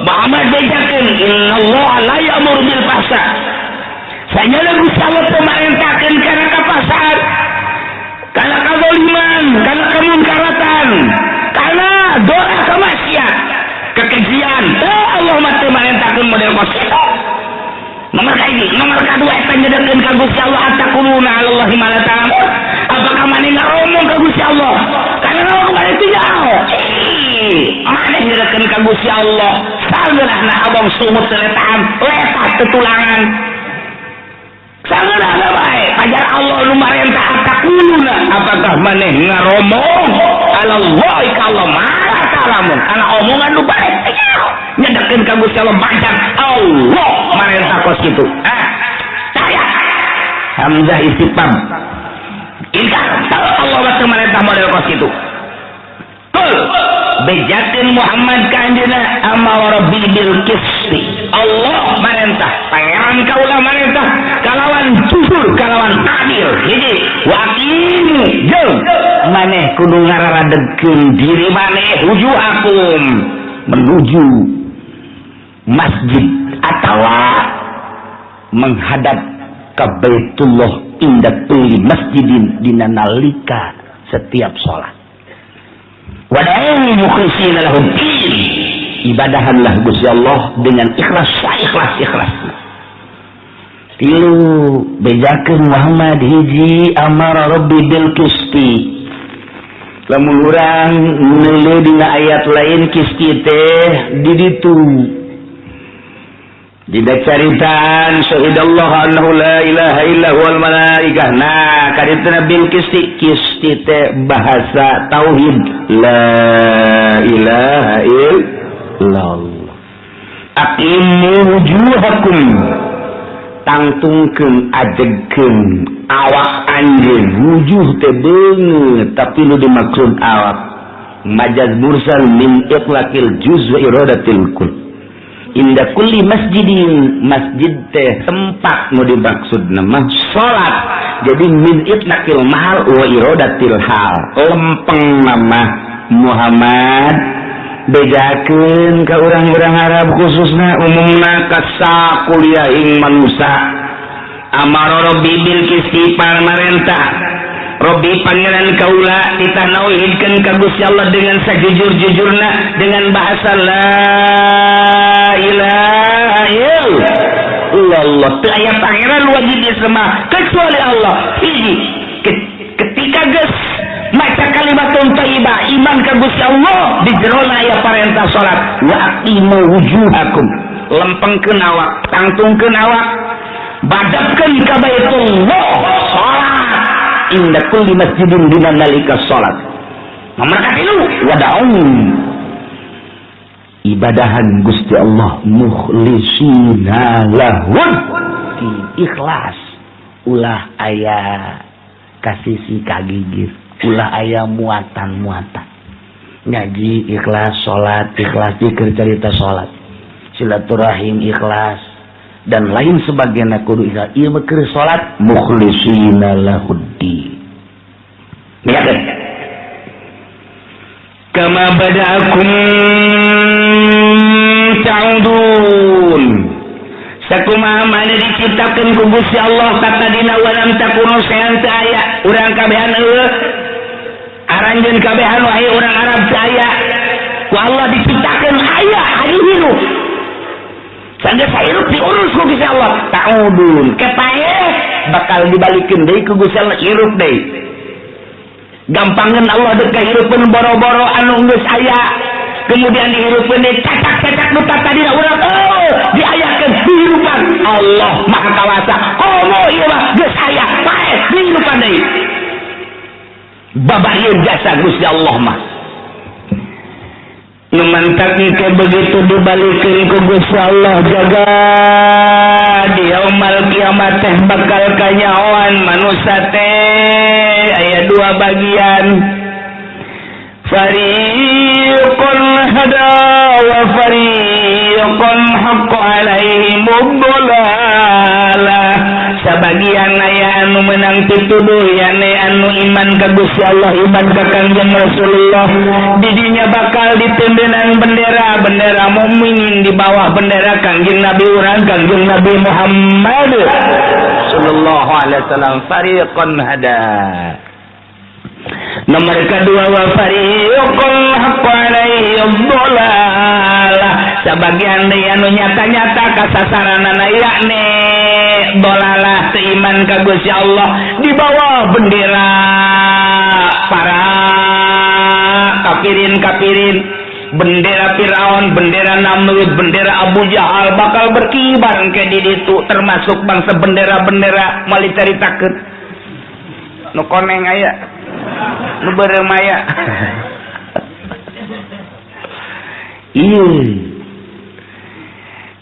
Muhammad bejakeun innallaha la ya'muru bil fahsya. Sanyana Gusti Allah pemerintahkeun kana ka pasar. Kana kadzaliman, kana kemunkaratan, kana doa kemaksiat, kekejian. Allah mah teu marentahkeun model kositu. Nomor kedua eta nyedekeun ka Gusti Allah atakuluna 'alallahi ma la ta'lamun. Apakah maneh ngaromong ka Gusti Allah? Kana ngomong maneh teu nyaho. Maneh nyedekeun ka Gusti Allah. Sageulahna abang sumut teletaan, letak tetulangan. Sageulahna bae, ajar Allah nu marentah atakuluna. Apakah maneh ngaromong 'alallahi ka Allah ma la ta'lamun. Kana omongan nu bae teu nyaho. Nyedekeun ka Gusti Allah bacan Allah marentah kos kitu. Saya Hamzah istifham. Ingkar Allah teu marentah model kos kitu. Bejakeun Muhammad ka anjeunna amara rabbi bil qisti. Allah marentah, pangeran kaula marentah kalawan jujur, kalawan adil. Hiji, wa aqimu jeung maneh kudu ngararadegkeun diri maneh wujuhakum menuju masjid atawa menghadap ke Baitullah inda kulli masjidin dina nalika setiap salat. Wada'u mukhlisina lahud din. Ibadahanlah Gusti Allah dengan ikhlas, ikhlas. Tilu bejakeun Muhammad hiji amara rabbi bil qisti. Lamun urang neuleuh dina ayat lain qisti teh di ditu. Dina caritaan syahidallahu annahu la ilaha illa huwal malaikah. Nah, kadituna bil qisti teh bahasa tauhid la ilaha illallah. Aqimu wujuhakum tangtungkeun ajegkeun awak anjeun. Wujuh teh beungeut tapi nu dimaksud awak majaz mursal min itlaqil juz wa iradatil kull. Inda kulli masjidin, masjid teh tempat nu dimaksudna mah salat. Jadi min itlaqil mahal wa iradatil hal. Lempeng nama Muhammad bedakeun ka urang-urang Arab khususna umumna ka sakuliahing manusia. Amara rabbi bil qisti pamarentah. Rabbi pangeran kaula ditanauhidkeun ka Gusti Allah dengan sajujur-jujurna dengan bahasa la ilaha illallah. Teu aya pangeran wajib disembah kecuali Allah. Hiji, ketika geus maca kalimatun thayyibah iman ka Gusti Allah di jerona aya parentah salat wa aqimu wujuhakum lempengkeun awak, tangtungkeun awak, badapkeun ka Baitullah salat inda kulli masjidin dina nalika salat. Nomor katilu wada'u ibadahan Gusti Allah mukhlisina lahud ikhlas. Ulah aya kasisi kagigir, ulah aya muatan-muatan. Ngaji ikhlas, salat ikhlas, zikir cerita salat, silaturahim ikhlas dan lain sebagainya kudu ikhlas. Ieu mah keur salat mukhlisina lahuddin. Lihat kama bada'akum ta'udun. Sakumaha maneh diciptakeun ku Gusti Allah kata dina walam takunu sayan teu aya urang kabehan eueuh aranjeun kabehan wahai urang Arab teu aya ku Allah diciptakeun aya anu hirup sanggeus hirup diurus ku Gusti Allah ta'udun kepae bakal dibalikeun deui ku Gusti Allah hirup deui. Gampangan Allah dek kehirupan boro-boro anu geus aya kemudian dihirupkeun deui cacak-cacak nu tadi urang diayakeun dihirupan Allah Maha Kawasa. Oh ieu mah geus aya pae dihirupan deui. Babayeun jasa Gusti Allah mah. Nu mantap ke begitu dibalikeun ku Gusti Allah jaga di yaumul kiamat teh bakal kanyaoan manusia teh aya dua bagian. Fariqun hada wa fariqun fariqun haqqa alaihim ad-dhalalah sabagian aya anu menang pituduh yane anu iman ka Gusti Allah iman ka Kangjeng Rasulullah di dinya bakal ditundenan bendera mukminin di bawah bendera Kangjeng Nabi urang Kangjeng Nabi Muhammad sallallahu alaihi wasallam fariqun hada. Nomor kedua wa fariqun haqqa alaihim dhalalah sabagian anu nyata-nyata kasasaranana yakni dolalah seiman ka Gusti Allah di bawah bendera para kafirin bendera Firaun, bendera Namrud, bendera Abu Jahal bakal berkibar ke di ditu termasuk bangsa bendera-bendera mali caritakeun nu koneng aya nu beureum aya ieu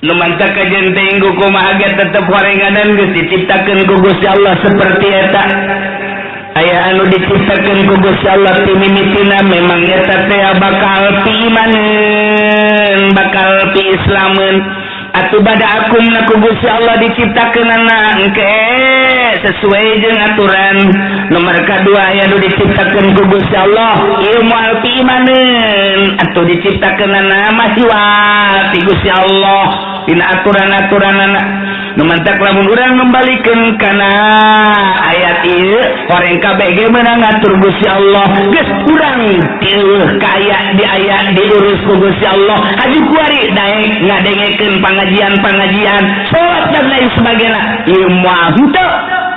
nu mantap kajian teuing kumaha ge tetep horenganan geus diciptakeun ku Gusti Allah seperti eta aya anu diciptakeun ku Gusti Allah ti mimitina memang eta teh bakal pi imaneun bakal pi islameun atuh bada akumna ku Gusti Allah diciptakeunana engke sesuai jeung aturan. Nomor kadua aya nu diciptakeun ku Gusti Allah ieu moal pi imaneun atuh diciptakeunana masih wa ti Gusti Allah dina aturan-aturanana nu mantak lamun urang ngembalikeun kana ayat ieu horeng kabeh ge meunang ngatur Gusti Allah geus urang tieuh ka aya di ayat diurus ku Gusti Allah haji kuari daek ngadengekeun pangajian salat dan lain sebagainya ieu moal henteu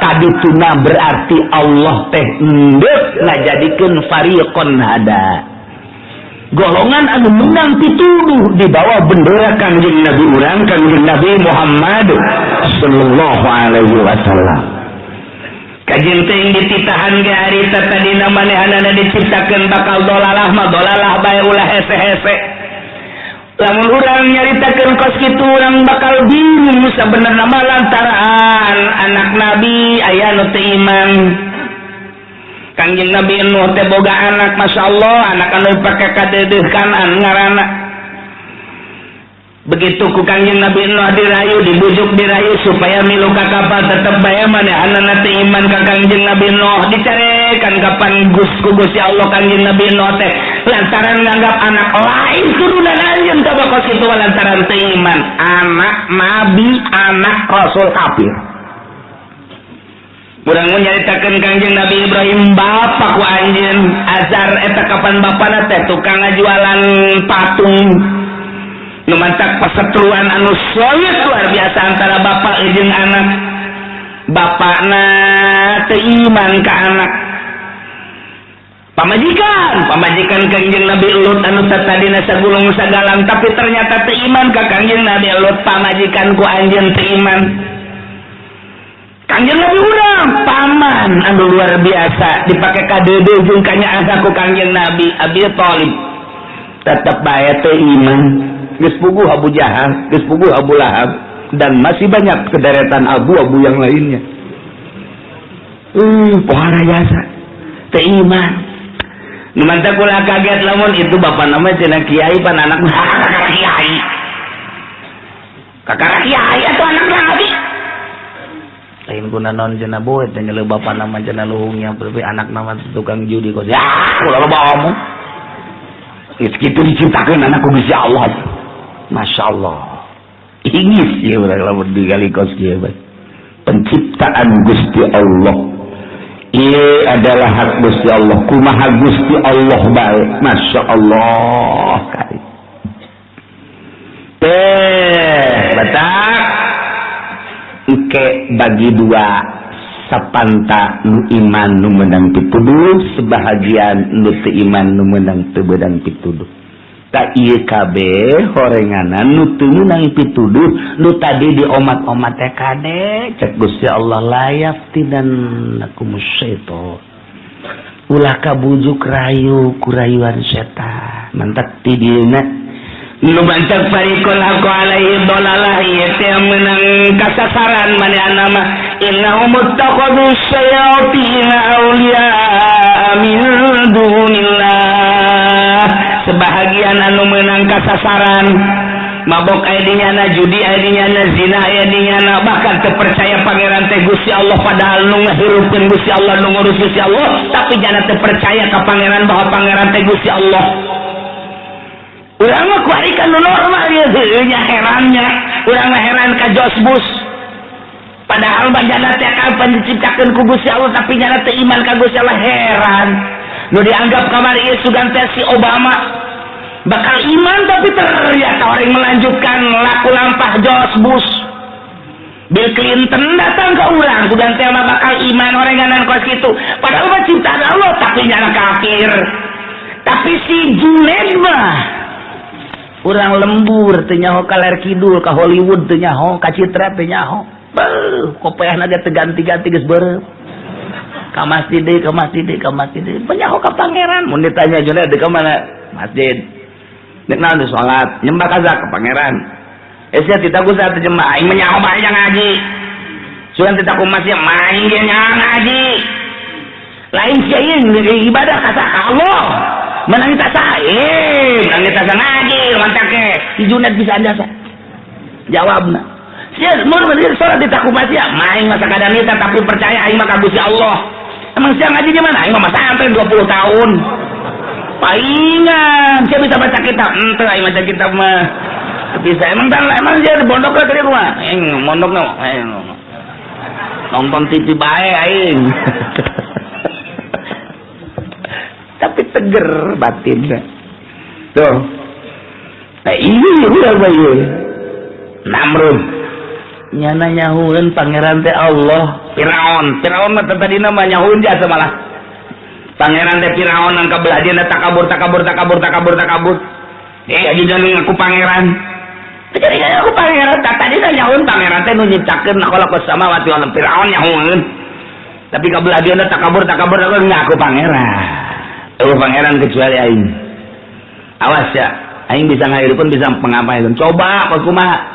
kadituna berarti Allah teh endeuh ngajadikeun fariqon hada golongan anu menang pituduh di bawah bendera Kangjeng Nabi urang Kangjeng Nabi Muhammad sallallahu alaihi wasallam. Kajian teuing dititahan ge harita tadina manehanana diciptakeun bakal dolalah mah dolalah bae ulah hese-hese. Lamun urang nyaritakeun kos kitu urang bakal bingung sabenerna mah lantaran anak Nabi aya nu teu iman. Kangjeng Nabi Nuh teh boga anak masyaallah anak anu pake kadeudeuh Kanaan ngaranna begitu ku Kangjeng Nabi Nuh dirayu dibujuk dirayu supaya milu ka kapal tetep bae manehanana teu iman ka Kangjeng Nabi Nuh dicarekan kapan ku Gusti Allah Kangjeng Nabi Nuh teh lantaran nganggap anak lain turunan anjeun ka bakal kitu lantaran teu iman anak nabi anak rasul kafir. Urang nyaritakeun Kangjeng Nabi Ibrahim bapak ku anjeun Azar eta kapan bapana teh tukang ngajualan patung nu mantak pasetruan anu solid luar biasa antara bapak jeung anak bapakna teu iman ka anak pamajikan Kangjeng Nabi Lut anu tadina sagulung sagalang tapi ternyata teu iman ka Kangjeng Nabi Lut pamajikan ku anjeun teu iman Kangjeng Nabi urang paman anu luar biasa dipake kadeudeuh jeung kanyaasa ku Kangjeng Nabi Abi Thalib tetep bae teu iman geus puguh Abu Jahal geus puguh Abu Lahab dan masih banyak sederetan abu-abu yang lainnya pohara jasa teu iman nu mantap kula kaget lamun itu bapak nama cenah kiai pan anak kiai atuh anak Nabi lain guna non cenah boet cenah bapak nama cenah luhungnya tapi anak nama tukang judi kok ya ulah loba omong kitu diciptakeun anak ku Gusti Allah masyaallah ingis ya urang lamun digali kos kieu penciptaan Gusti Allah ieu adalah hak Gusti Allah kumaha Gusti Allah bae masyaallah kali batak engke bagi dua sapanta nu iman nu menang pituduh sebahagian nu teu iman nu menang teu beudang pituduh ka ieu kabeh horenganan nu teu menang pituduh nu tadi diomat-omat teh kade cek Gusti Allah layaf tidan lakum syaitan ulah kabujuk rayu ku rayuan setan mantap ti dieuna nu bancak fariqul haqqu alaihi dhalalah ieu teh menang kasasaran manehanna mah innahum muttaqadu syayatin auliya min dunillah sebahagian anu menang kasasaran mabok aya dinyana, judi aya dinyana, zina aya dinyana, bahkan terpercaya pangeran teh Gusti Allah padahal nu ngahirupkeun Gusti Allah, nu ngurus Gusti Allah, tapi jangan terpercaya ka pangeran bahwa pangeran teh Gusti Allah. Urang mah kuari kan nu normal ieu nya herannya, urang mah heran ka Josbus. Padahal banjana teh kapan diciptakeun ku Gusti Allah tapi nyana teh iman ka Gusti Allah, heran. Nu dianggap kamari ieu sugan teh si Obama bakal iman tapi ternyata orang melanjutkan laku lampah George Bush. Bill Clinton datang ke urang sudah tema bakal iman orang nganan kos itu padahal mah ciptaan Allah tapi nyana kafir. Tapi si Junaid mah urang lembur teu nyaho ka ler kidul ka Hollywood teu nyaho ka Citra teu nyaho kopeahna ge teu ganti-ganti geus beureup ka masjid penyaho ka pangeran. Mun ditanya Junaid di ka mana masjid nek naon teh salat nyembah kaza ka pangeran. Sia tita gusa teh jemaah aing menyaho bae ngaji. Sugan tita kumaha sia maing ge ngaji. Lain sia ieu ibadah ka Allah. Menang ta sae, menang ta ngaji, mantake. Si Junaid bisa andasa. Jawabna. Sia mun bener salat tita kumaha sia maing masa kadanita tapi percaya aing mah ka Gusti Allah. Emang sia ngaji di mana? Aing mah sampai 20 tahun. Palingan saya bisa baca kitab ente aing baca kitab mah bisa emang dia di pondok ke rumah aing mondok nonton TV bae aing tapi teger batin tuh ini udah bae Namrud nyana nyahueun pangeran teh Allah Firaun mah tadi nama nyahueun jasa malah pangeran teh Firaun nang kabelah dia takabur. Aja jangan ngaku pangeran. Jadi aku pangeran tadi nyahueun pangeran teh nu nyiptakeun khalaqas samawati wal ardi Firaun nyahueun. Tapi kabelah dia takabur ngaku pangeran. Pangeran kecuali aing. Awas ya, aing bisa ngahirupkeun bisa pengapaeun. Coba kok kumaha?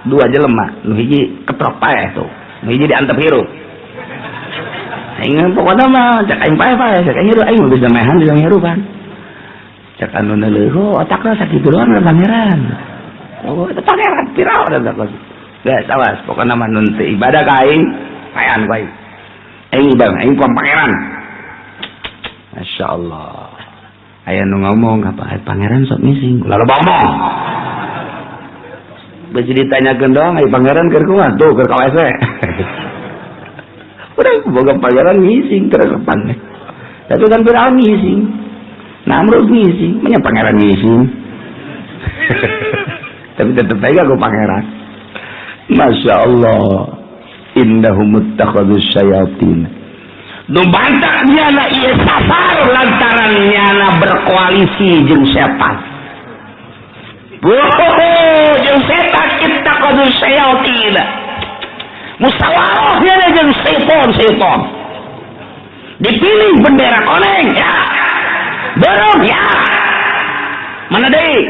Dua jelema, nu hiji ketrok pae tuh. Nu hiji diantep hirup. Aing pokona mah cak aing pae cak aing hirup aing bisa mehan bisa hirupan. Cak anu leueuh otakna sakitu doang pangeran. Oh, itu pangeran Firaun eta kos. Geus awas pokona mah nun teu ibadah ka aing, paean ku aing. Aing bang, aing kuam pangeran. Masyaallah. Aya nu ngomong apa pangeran sok missing. Lalu ngomong. Besi ditanyakeun doang ai pangeran keur kumaha? Tuh keur ka WC. Udah boga pangeran ngising terus depannya. Tapi kan Firaun ngising. Namrud ngising, punya pangeran ngising. Tapi tetep aja aku pangeran. Masya Allah. Indahum muttakhadus syayatin. Nu bantak nyana ieu sasar lantaran nyana berkoalisi jeung setan. Jeung setan ittakhadus syayatin. Musyawarah nyana jeung setan. Dipilih bendera koneng ya. Belum ya. Mana deui?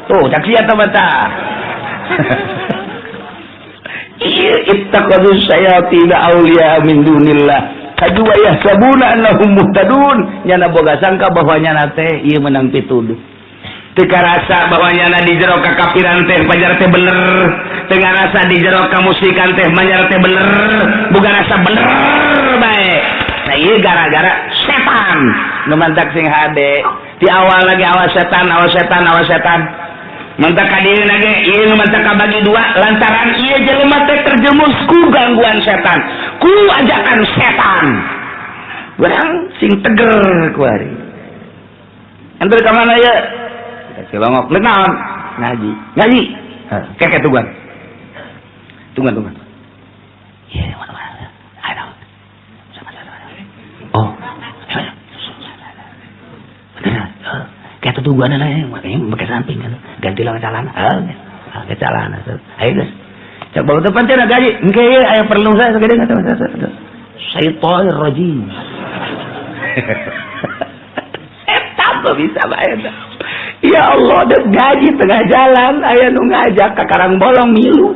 Tuh, cak sia teh mata. Ittaqadus syayatin auliya min dunillah. Kadua yahsabuna annahum muhtadun. Nyana boga sangka bahwa nyana teh ieu menang pituduh. Teu karasa bahwa nyana di jero kakafiran teh pajar teh bener. Teu ngarasa di jero kamusikan teh pajar teh bener. Boga rasa bener bae. Nah ieu gara-gara setan. Nu mantak sing hade. Di awal lagi awas setan. Mantak ka dieu lagi ieu nu mantak kabagi dua lantaran ieu jelema teh terjemus ku gangguan setan, ku ajakan setan. Urang sing teger kuari. Antar ka mana ye? Cilongok leuk naon? Ngaji. Keke tungguan. Iya, mana? Ayo. Sama. Oh. Kayak tungguan lah ya, makanya pakai samping kan, ganti lah celana, ke celana, ayo guys, cak bawa depan cina gaji, enggak ya, ayo perlu saya segede nggak tahu, saya toy rojim, tambah bisa bayar, ya Allah, dek gaji tengah jalan, ayo nu ngajak ke Karang Bolong milu,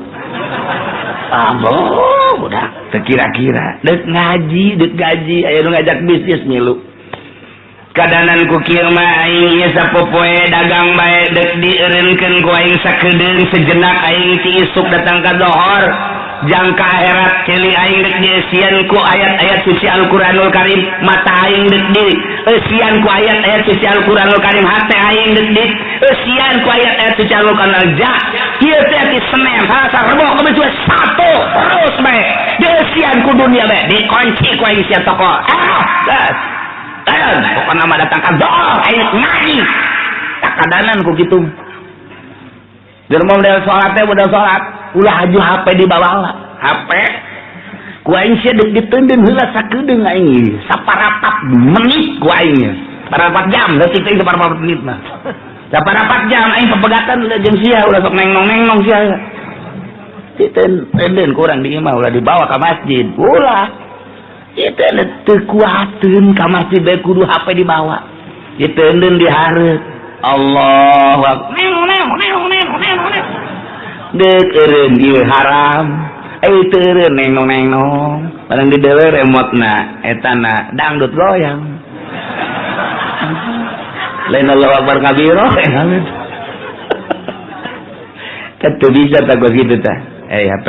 udah, terkira-kira, dek gaji, ayo nu ngajak bisnis milu. kadanan ku kieu mah aing ieu sapopoe dagang bae deuk dieureunkeun ku aing sakedeung sejenak aing ti isuk datang ka zohor jangka akhirat ceuli aing deuk dieusian ku ayat-ayat suci Al-Qur'anul Karim mata aing deuk dieusian ku ayat-ayat suci Al-Qur'anul Karim hate aing deuk dieusian ku ayat-ayat suci Al-Qur'anul Karim ieu teh ti Senin Selasa Rabu Kamis Jumat Sabtu terus bae dieusian ku dunia bae dikunci ku aing sia toko pokoknya nama datang ke doa aing ngaji tak kadanan ku gitu biar mau modal sholatnya modal sholat ulah aju HP di bawah lah HP ku aing sia deuk diteudeun heula sakedeung aing saparapat menit ku aing saparapat jam leutik teh saparapat menit mah saparapat jam aing pepegatan ulah jeung sia ulah sok neng-nong sia diteudeun ku urang di imah ulah dibawa ka masjid ulah itu tekuatin ka masjid bae kudu HP dibawa diteudeun dihareup Allahu Akbar deuk eureun ieu haram teu eureun neng-nong barang di dewe remotna etana dangdut goyang lain Allahu Akbar kabiro kan teu bisa tak gua gitu tah HP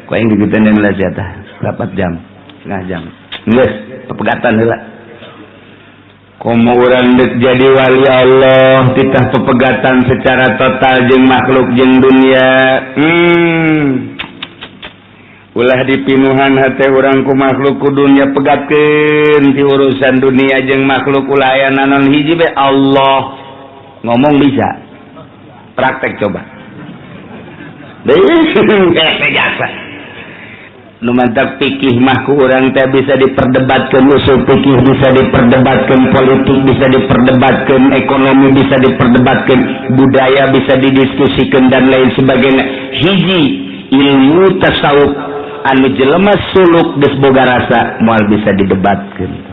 ku aing digeuteun lah sia tah berapa jam setengah jam geus pepegatan heula komo urang deuk jadi wali Allah titah pepegatan secara total jeung makhluk jeung dunia ulah dipinuhan hate urang ku makhluk ku dunia pegatkeun ti urusan dunia jeung makhluk ulah aya nanon hiji bae Allah ngomong bisa praktek coba deui jasa nu mantap fikih mah ku urang teh bisa diperdebatkeun usul fikih bisa diperdebatkeun politik bisa diperdebatkeun ekonomi bisa diperdebatkeun budaya bisa didiskusikeun dan lain sebagainya hiji ilmu tasawuf anu jelema suluk geus boga rasa moal bisa didebatkeun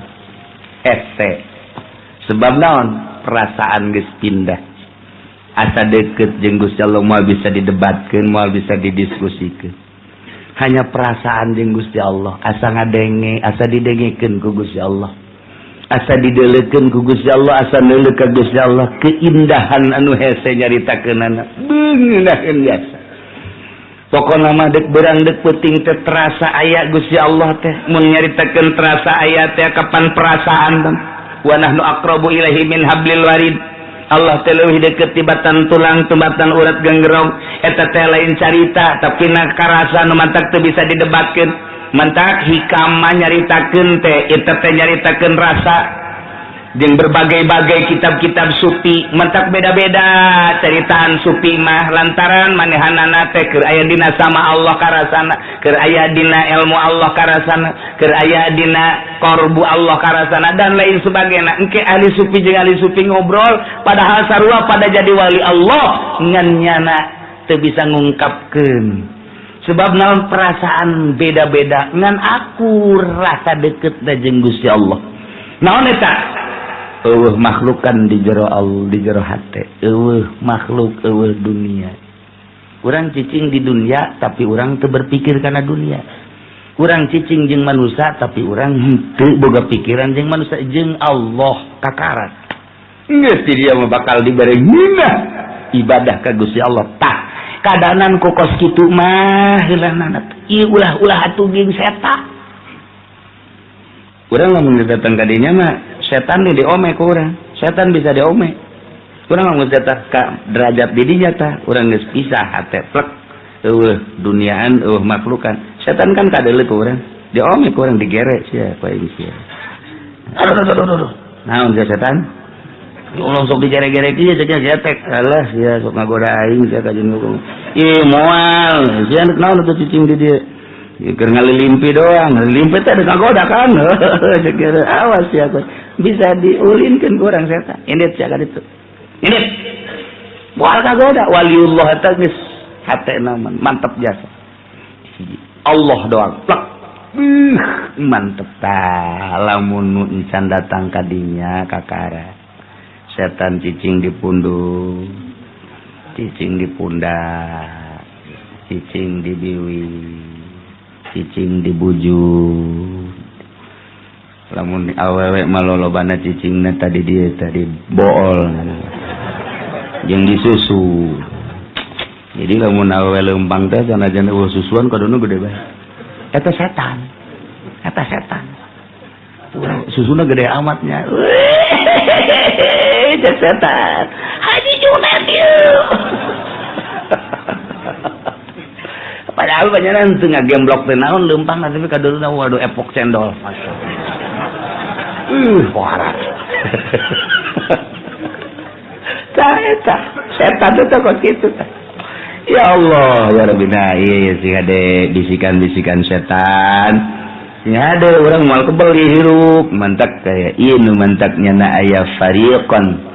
sebab naon perasaan geus pindah asa deukeut jeung Gusti Allah moal bisa didebatkeun moal bisa didiskusikeun hanya perasaan jeung Gusti Allah asa ngadenge asa didengekeun ku Gusti Allah asa dideuleukeun ku Gusti Allah asa neuleuk ka Gusti Allah keindahan anu hese nyaritakeunana beungeunahkeun biasa pokona mah deuk beurang deuk peuting teh terasa aya Gusti Allah teh mun nyaritakeun terasa aya teh kapan perasaan wa nahnu aqrabu ilaihi min hablil warid Allah teh leuwih deukeut tibatan tulang tembatan urat ganggerong eta teh lain carita tapi na karasa nu mantak teu bisa didebatkeun mantak hikam mah nyaritakeun teh eta teh nyaritakeun rasa jeung berbagai-bagai kitab-kitab sufi mantak beda-beda caritaan sufi mah lantaran manehanana teh keur aya dina sama Allah karasana keur aya dina ilmu Allah karasana keur aya dina korbu Allah karasana dan lain sebagainya engke ahli sufi jeung ahli sufi ngobrol padahal sarua pada jadi wali Allah ngan nyana teu bisa ngungkapkeun sebab naon perasaan beda-beda ngan aku rasa deukeut da jeung Gusti Allah naon eta eueuh makhlukan di jero Allah di jero hate eueuh makhluk eueuh dunia urang cicing di dunia tapi urang teu berpikir kana dunia urang cicing jeung manusia tapi urang teu boga pikiran jeung manusia jeung Allah kakarat geus ti dia mah bakal dibere ngeunah ibadah ka Gusti Allah tah kadanan kokos kitu mah heulanana ieu ulah-ulah atuh jeung setan urang lamun datang ka dinya mah setan nih diome ku urang setan bisa diome urang lamun setan ka derajat di dinya tah urang geus pisah hate plek eueuh duniaan eueuh makhlukan setan kan kadeuleu ku urang diome ku urang digere sia ku aing sia aduh naon sia setan ulun sok digere-gere kieu ceuk jetek alah sia sok ngagoda aing sia ka jeung ih moal sia naon atuh cicing di dieu keur ngalilimpi doang ngalilimpi teh ngagoda kan ceuk awas ya bisa diulinkeun ku urang setan indit sia ka ditu indit moal kagoda waliullah eta geus hatena mantep jasa Allah doang plek mantep tah lamun nu encan datang ka dinya kakara setan cicing di pundung cicing di pundak cicing di biwi cicing di bujur lamun awewe malolobana cicingna tadi dia tadi bool jeung disusu. Jadi lamun awewe leumpang teh sanajan eueuh susuan kadona gede bae. Eta setan. Susuna gede amatnya. Cek setan. Haji Junet yuk. Padahal banyak teu ngagemblok teh naon leumpang tapi kadona waduh epok cendol. Masyaallah. Parah. Setan itu kok gitu. Ya Allah, ya Rabbi, nah iya sih ada bisikan-bisikan setan. Sing ada orang mal kebeli hirup mantak kayak inu mantaknya na aya fariqan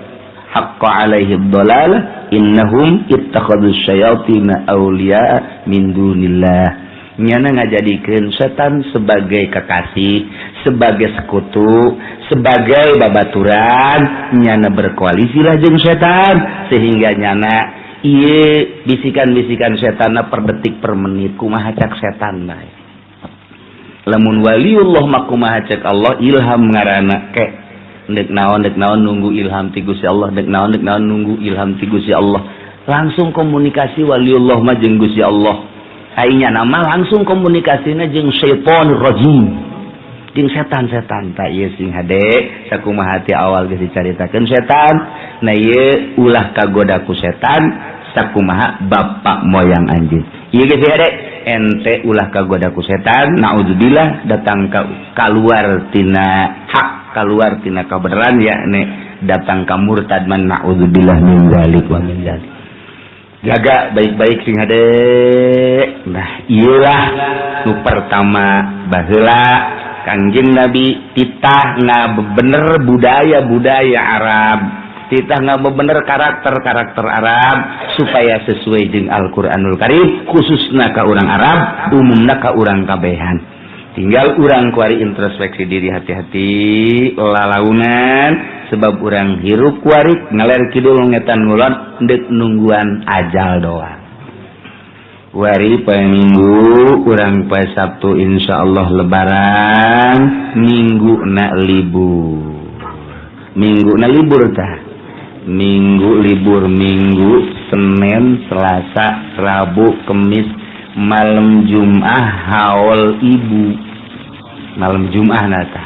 haqqa alaihi dhalal innahum ittakhadus syayatina awliya min dunillah. Nyana ngajadikeun setan sebagai kekasih, sebagai sekutu, sebagai babaturan, nyana berkoalisi lah jeung setan sehingga nyana ieu bisikan-bisikan setanna per detik per menit kumaha cak setan bae. Lamun waliullah mah kumaha cek Allah ilham ngaranna ke dek naon nunggu ilham ti Gusti Allah, dek naon nunggu ilham ti Gusti Allah. Langsung komunikasi waliullah mah jeung Gusti Allah. Ainya nama langsung komunikasina jeung syaitonir rajim. Jeung setan-setan ta ieu sing hade sakumaha ti awal geus dicaritakeun setan. Na ieu ulah kagoda ku setan sakumaha bapak moyang anjeun. Ieu geus hade ente ulah kagoda ku setan, naudzubillah datang keluar tina hak, keluar tina kebenaran ya ne datang ka murtad man naudzubillah min zalik wa min zalik. Jaga baik-baik sing hade. Nah, iyalah nu pertama baheula Kangjeng Nabi titah ngabebener budaya Arab. Titah ngabebener karakter Arab supaya sesuai jeung Al-Qur'anul Karim khususna ka urang Arab umumna ka urang kabehan. Tinggal urang kuari introspeksi diri hati-hati lalaunan sebab urang hirup kuari ngaler kidul ngetan ngulon ndek nungguan ajal doang. Wari poe Minggu urang poe Sabtu insyaallah lebaran mingguna libur. Mingguna libur tah. Minggu libur Minggu, Senin, Selasa, Rabu, Kemis, malam Jumat haul ibu. Malam Jumat nata.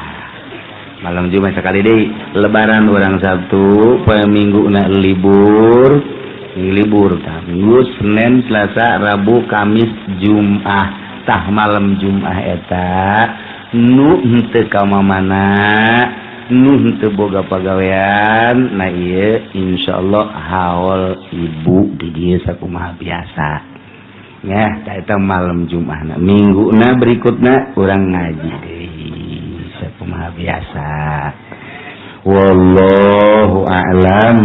Malam Jumat sekali deh lebaran orang Sabtu, poe Minggu na libur. Libur tah. Minggu, Senin, Selasa, Rabu, Kamis, Jumat. Tah malam Jumat eta nu henteu ka mamana nu teu boga pagawean. Nah ieu insyaallah haul ibu di dieu sakumaha biasa ya eta malam Jumat. Mingguna berikutna urang ngaji deui sakumaha biasa. Wallahu a'lam.